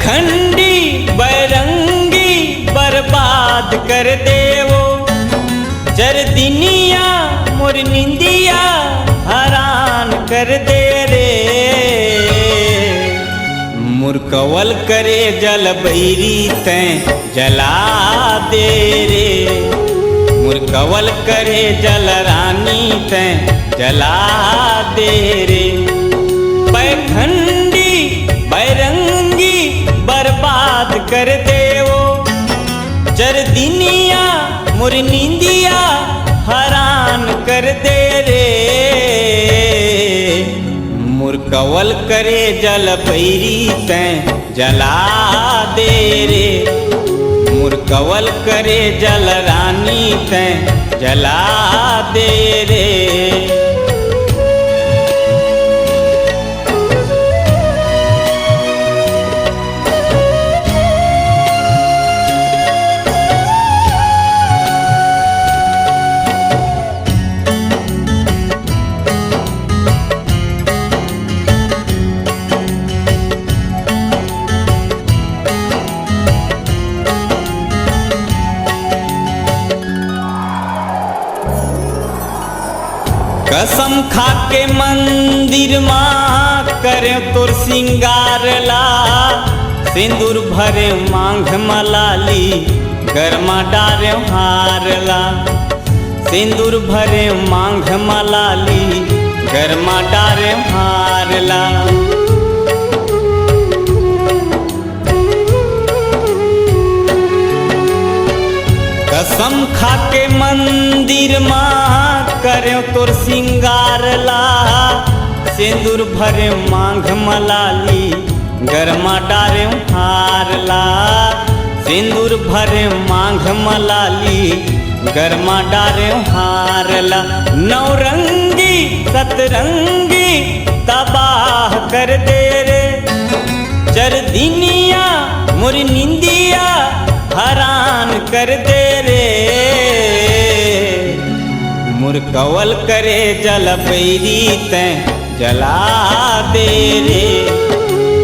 पैखंडी बैरंगी बर्बाद कर देवो, जर दिनिया मोर निंदिया हरान कर दे रे। मुरकवल करे जल बैरी तैं जला दे रे, मुरकवल करे जल रानी तैं जला दे रे। पैखंडी बैरंगी बर्बाद कर देवो, जर दिनिया मोर निंदिया हरान कर दे रे। मुरकवल करे जल बैरी तैं जला दे रे, मुरकवल करे जल रानी तैं जला दे रे। कसम खाके मंदिर माँ करे तोर सिंगार ला, सिंदूर भरे मांग मलाली गरमा डारे हार ला। सिंदूर भरे मांग मलाली गरमा डारे हार ला। कसम खाके मंदिर माँ करे तोर सिंगार ला, सिंदूर भरे मांग मलाली गरमा डारे हार ला। सिंदूर भरे मांग मलाली गरमा डारे हार ला। नौरंगी सतरंगी तबाह कर दे रे, जर दिनिया मोर निंदिया हरान कर दे रे। मुरकवल करे जल बैरी तैं जला दे रे,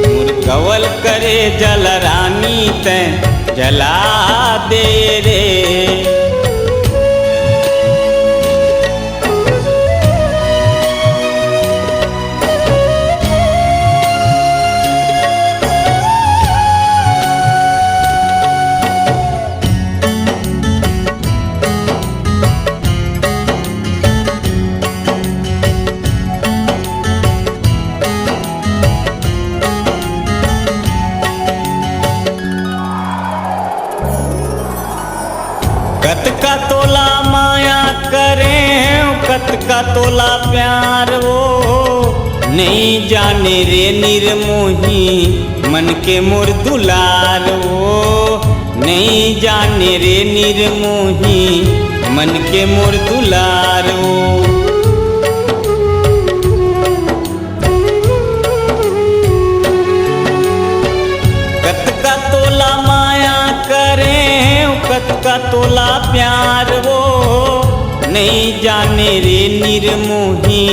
मुरकवल करे जल रानी तैं जला दे रे। कतका तोला माया करें कतका तोला प्यार वो, नहीं जाने रे निर्मोही मन के मोर दुलार वो। नहीं जाने रे निर्मोही मन के मोर दुलार वो। कतका तोला माया करें कतका तोला प्यार वो, नहीं जाने रे निर्मोही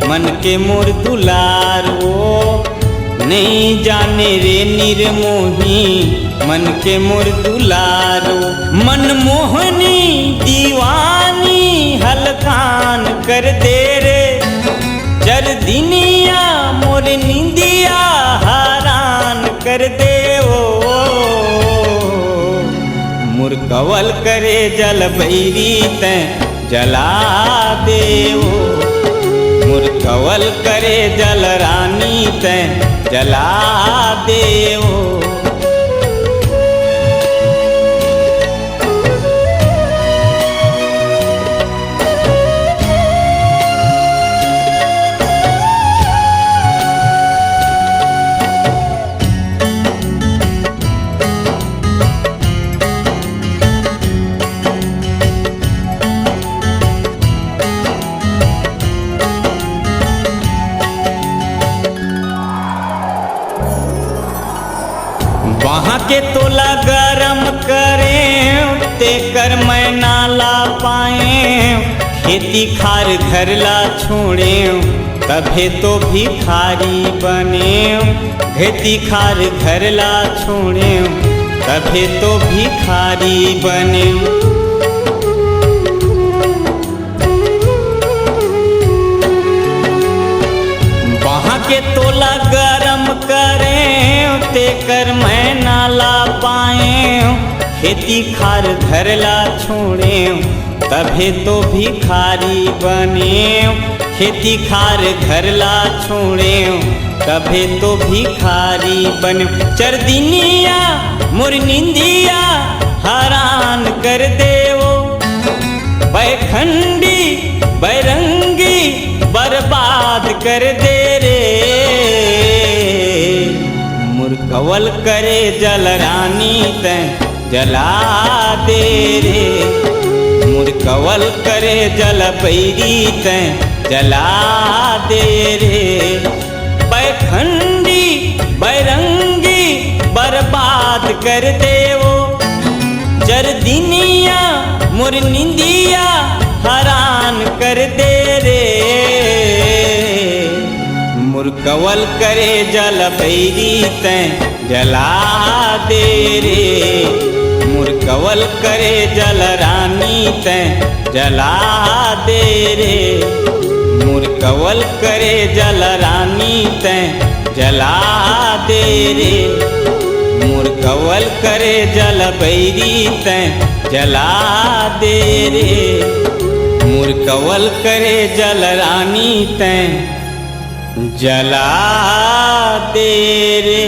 मन के मोर दुलार वो। नहीं जाने रे निर्मोही मन के मोर दुलार वो। मनमोहनी दीवानी हलकान कर दे रे, जर दिनिया मोर निंदिया हरान कर दे वो। मुरकवल करे जल बैरी तैं जला देवो, मुरकवल करे जल रानी तैं जला देवो। वहाँ के तोला गरम करें ते कर मैं ना ला पाए, खेती खार घर ला छोड़े तभे तो भिखारी बने। खेती खार घरला छोड़े तभे तो भिखारी बने। वहाँ के तोला गरम करें ते कर मैं नाला पाए, खेती खार घरला छोड़े तभे तो भिखारी बने। खेती खार घरला छोड़े तभे तो भिखारी बने। चरदिनिया मोर निंदिया हरान कर देवो, बैखंडी बैरंगी बर्बाद कर दे रे। मुरकवल करे जल रानी तैं जला दे रे। मुरकवल करे जल पैरी तैं जला दे रे। बैखंडी बैरंगी बर्बाद कर देवो, जरदिनिया मोर निंदिया हरान कर दे रे। मुरकवल करे जल पैरी तैं जला दे रे। मुरकवल करे जल रानी तैं जला दे रे। मुरकवल करे जल रानी तैं जला दे रे। मुरकवल करे जल बैरी तैं जला दे रे। मुरकवल करे जल रानी तैं जला दे रे।